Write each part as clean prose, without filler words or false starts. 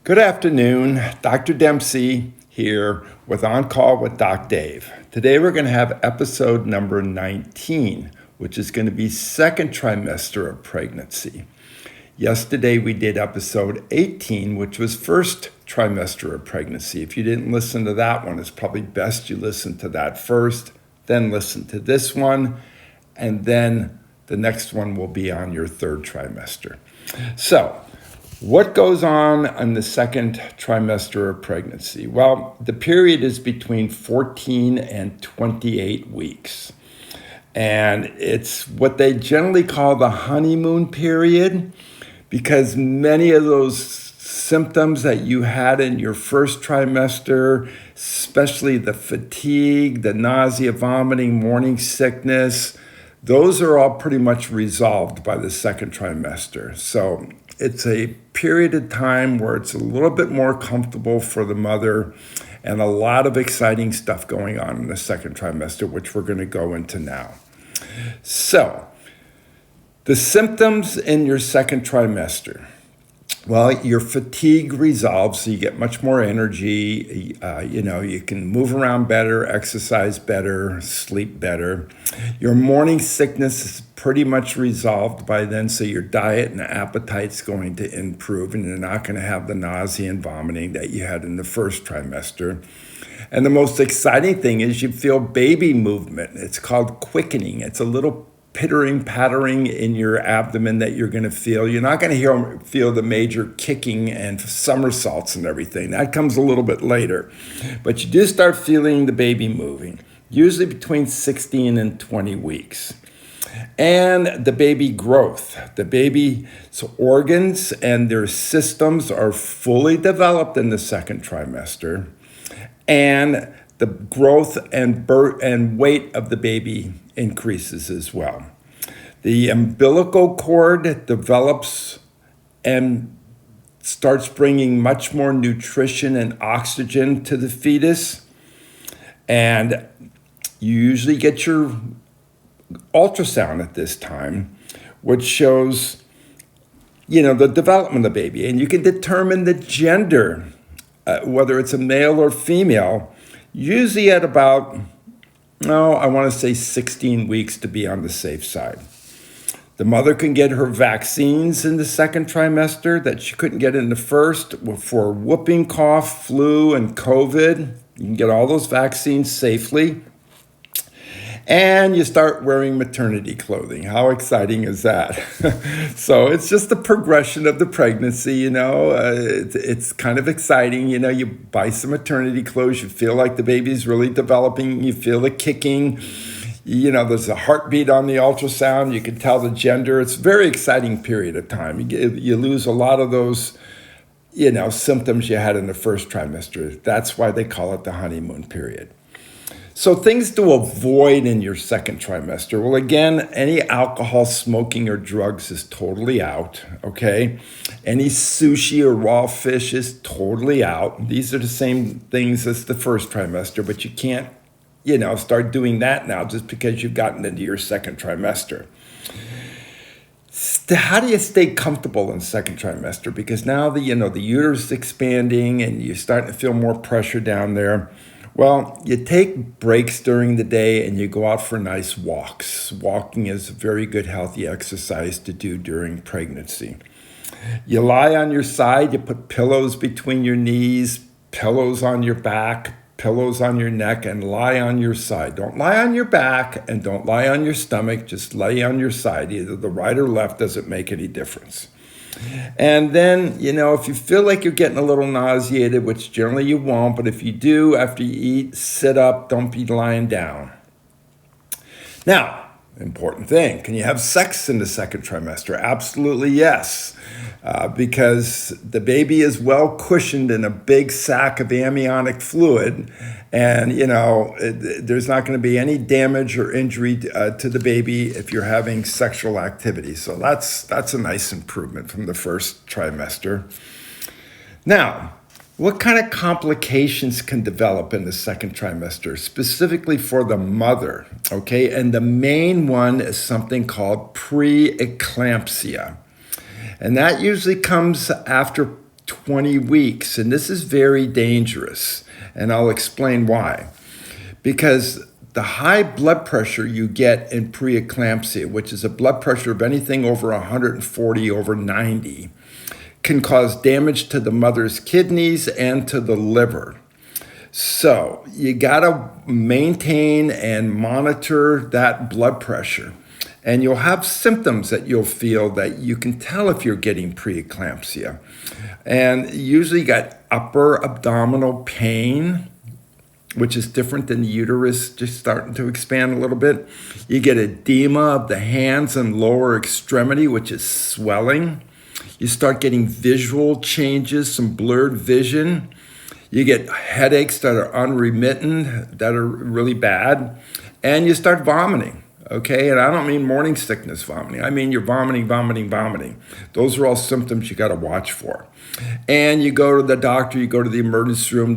Good afternoon, Dr. Dempsey here with On Call with Doc Dave. Today we're going to have episode number 19, which is going to be second trimester of pregnancy. Yesterday we did episode 18, which was first trimester of pregnancy. If you didn't listen to that one, it's probably best you listen to that first, then listen to this one, and then the next one will be on your third trimester. So, what goes on in the second trimester of pregnancy? Well, the period is between 14 and 28 weeks. And it's what they generally call the honeymoon period, because many of those symptoms that you had in your first trimester, especially the fatigue, the nausea, vomiting, morning sickness, those are all pretty much resolved by the second trimester. So it's a period of time where it's a little bit more comfortable for the mother and a lot of exciting stuff going on in the second trimester, which we're going to go into now. So, the symptoms in your second trimester. Well, your fatigue resolves, so you get much more energy. You can move around better, exercise better, sleep better. Your morning sickness is pretty much resolved by then, so your diet and appetite's going to improve, and you're not going to have the nausea and vomiting that you had in the first trimester. And the most exciting thing is you feel baby movement. It's called quickening. It's a little pittering, pattering in your abdomen that you're going to feel. You're not going to feel the major kicking and somersaults and everything. That comes a little bit later. But you do start feeling the baby moving, usually between 16 and 20 weeks. And the baby growth. The baby's organs and their systems are fully developed in the second trimester. And the growth and weight of the baby increases as well. The umbilical cord develops and starts bringing much more nutrition and oxygen to the fetus. And you usually get your ultrasound at this time, which shows, the development of the baby. And you can determine the gender, whether it's a male or female, usually at about, I want to say 16 weeks to be on the safe side. The mother can get her vaccines in the second trimester that she couldn't get in the first for whooping cough, flu, and COVID. You can get all those vaccines safely. And you start wearing maternity clothing. How exciting is that? So it's just the progression of the pregnancy, it's kind of exciting. You buy some maternity clothes, you feel like the baby's really developing, you feel the kicking, there's a heartbeat on the ultrasound, you can tell the gender. It's a very exciting period of time. You lose a lot of those, symptoms you had in the first trimester. That's why they call it the honeymoon period. So things to avoid in your second trimester. Well, again, any alcohol, smoking, or drugs is totally out, okay? Any sushi or raw fish is totally out. These are the same things as the first trimester, but you can't, start doing that now just because you've gotten into your second trimester. How do you stay comfortable in the second trimester? Because now the uterus is expanding and you're starting to feel more pressure down there. Well, you take breaks during the day and you go out for nice walks. Walking is a very good, healthy exercise to do during pregnancy. You lie on your side, you put pillows between your knees, pillows on your back, pillows on your neck, and lie on your side. Don't lie on your back and don't lie on your stomach, just lay on your side. Either the right or left doesn't make any difference. And then, if you feel like you're getting a little nauseated, which generally you won't, but if you do, after you eat, sit up, don't be lying down. Now, important thing, can you have sex in the second trimester? Absolutely yes, because the baby is well cushioned in a big sack of amniotic fluid, and, there's not going to be any damage or injury to the baby if you're having sexual activity. So that's a nice improvement from the first trimester. Now, what kind of complications can develop in the second trimester, specifically for the mother, okay? And the main one is something called preeclampsia. And that usually comes after 20 weeks. And this is very dangerous. And I'll explain why. Because the high blood pressure you get in preeclampsia, which is a blood pressure of anything over 140 over 90, can cause damage to the mother's kidneys and to the liver. So you gotta maintain and monitor that blood pressure. And you'll have symptoms that you'll feel that you can tell if you're getting preeclampsia. And usually you got upper abdominal pain, which is different than the uterus just starting to expand a little bit. You get edema of the hands and lower extremity, which is swelling. You start getting visual changes, some blurred vision. You get headaches that are unremittent, that are really bad. And you start vomiting, okay? And I don't mean morning sickness vomiting. I mean you're vomiting. Those are all symptoms you gotta watch for. And you go to the doctor, you go to the emergency room.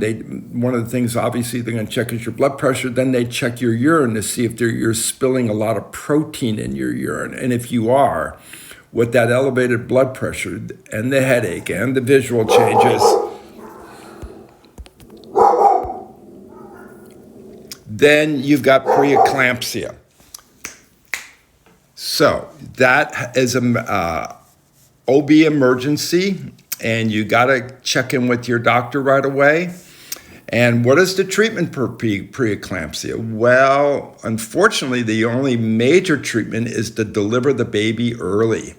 One of the things, obviously, they're going to check is your blood pressure. Then they check your urine to see if you're spilling a lot of protein in your urine. And if you are, with that elevated blood pressure and the headache and the visual changes, then you've got preeclampsia. So that is a OB emergency. And you got to check in with your doctor right away. And what is the treatment for preeclampsia? Well, unfortunately, the only major treatment is to deliver the baby early,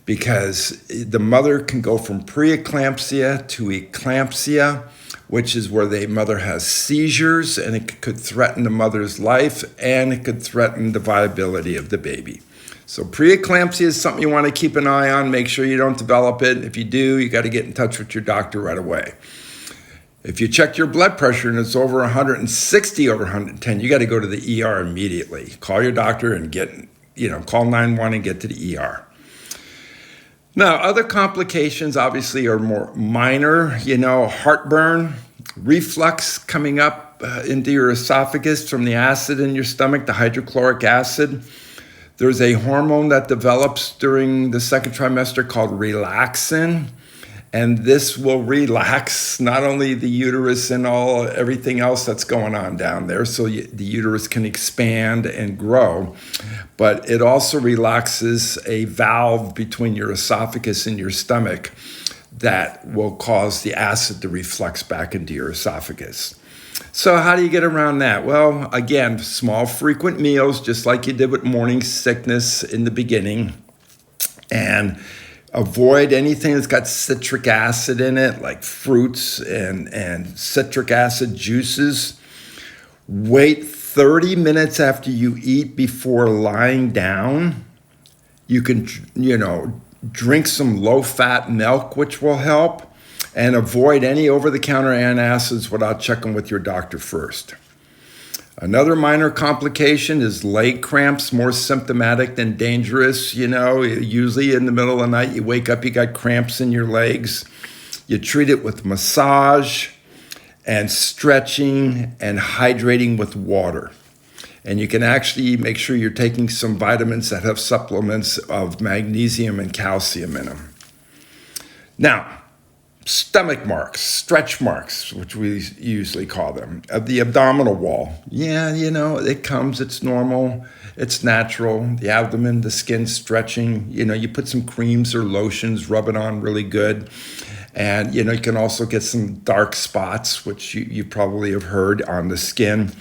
because the mother can go from preeclampsia to eclampsia, which is where the mother has seizures, and it could threaten the mother's life, and it could threaten the viability of the baby. So preeclampsia is something you want to keep an eye on. Make sure you don't develop it. If you do, you got to get in touch with your doctor right away. If you check your blood pressure and it's over 160 over 110, you got to go to the ER immediately. Call your doctor and call 911 and get to the ER. Now, other complications obviously are more minor, heartburn, reflux coming up into your esophagus from the acid in your stomach, the hydrochloric acid. There's a hormone that develops during the second trimester called relaxin, and this will relax not only the uterus and everything else that's going on down there, so the uterus can expand and grow, but it also relaxes a valve between your esophagus and your stomach that will cause the acid to reflux back into your esophagus. So how do you get around that? Well, again, small, frequent meals, just like you did with morning sickness in the beginning. And avoid anything that's got citric acid in it, like fruits and citric acid juices. Wait 30 minutes after you eat before lying down. You can, drink some low-fat milk, which will help. And avoid any over-the-counter antacids without checking with your doctor first. Another minor complication is leg cramps, more symptomatic than dangerous. Usually in the middle of the night, you wake up, you got cramps in your legs. You treat it with massage and stretching and hydrating with water. And you can actually make sure you're taking some vitamins that have supplements of magnesium and calcium in them. Now, stomach marks, stretch marks, which we usually call them, of the abdominal wall. Yeah, it comes, it's normal, it's natural. The abdomen, the skin stretching, you put some creams or lotions, rub it on really good. And, you can also get some dark spots, which you probably have heard on the skin.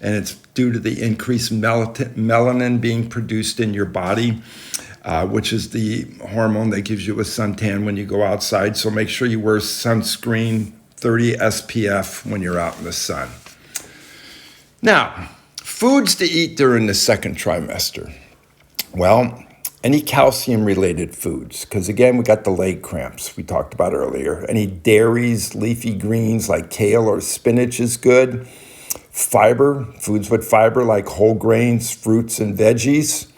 And it's due to the increased melanin being produced in your body. Which is the hormone that gives you a suntan when you go outside. So make sure you wear sunscreen, 30 SPF when you're out in the sun. Now, foods to eat during the second trimester. Well, any calcium-related foods, because again, we got the leg cramps we talked about earlier. Any dairies, leafy greens like kale or spinach is good. Fiber, foods with fiber like whole grains, fruits, and veggies.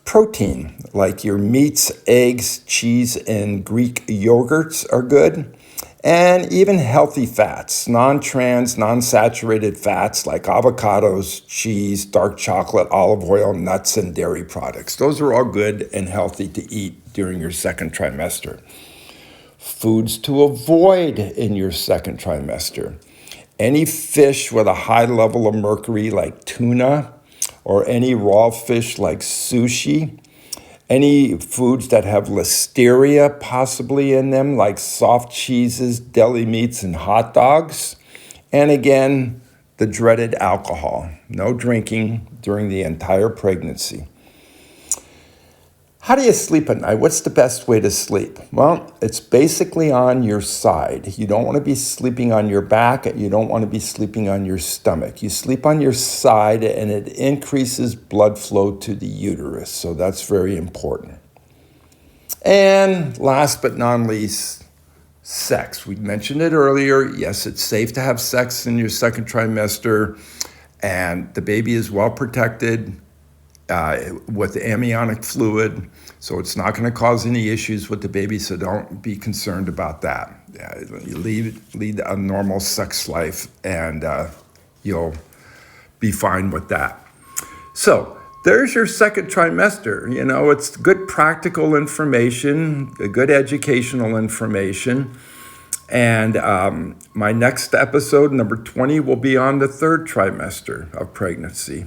Protein, like your meats, eggs, cheese, and Greek yogurts are good. And even healthy fats, non-trans, non-saturated fats like avocados, cheese, dark chocolate, olive oil, nuts, and dairy products. Those are all good and healthy to eat during your second trimester. Foods to avoid in your second trimester. Any fish with a high level of mercury like tuna, or any raw fish like sushi. Any foods that have listeria possibly in them, like soft cheeses, deli meats, and hot dogs. And again, the dreaded alcohol. No drinking during the entire pregnancy. How do you sleep at night? What's the best way to sleep? Well, it's basically on your side. You don't want to be sleeping on your back, and you don't want to be sleeping on your stomach. You sleep on your side, and it increases blood flow to the uterus, so that's very important. And last but not least, sex. We mentioned it earlier. Yes, it's safe to have sex in your second trimester, and the baby is well protected with amniotic fluid, so it's not going to cause any issues with the baby, so don't be concerned about that. You lead a normal sex life, and you'll be fine with that. So there's your second trimester. You know, it's good practical information, good educational information. And my next episode, number 20, will be on the third trimester of pregnancy.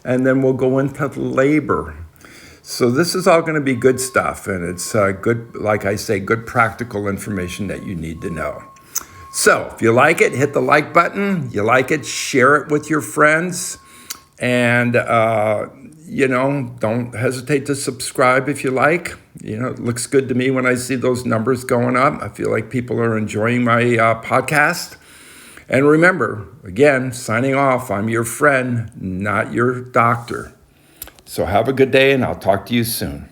And then we'll go into labor. So this is all going to be good stuff. And it's good, like I say, good practical information that you need to know. So if you like it, hit the like button. You like it, share it with your friends. And, don't hesitate to subscribe if you like. It looks good to me when I see those numbers going up. I feel like people are enjoying my podcast. And remember, again, signing off, I'm your friend, not your doctor. So have a good day, and I'll talk to you soon.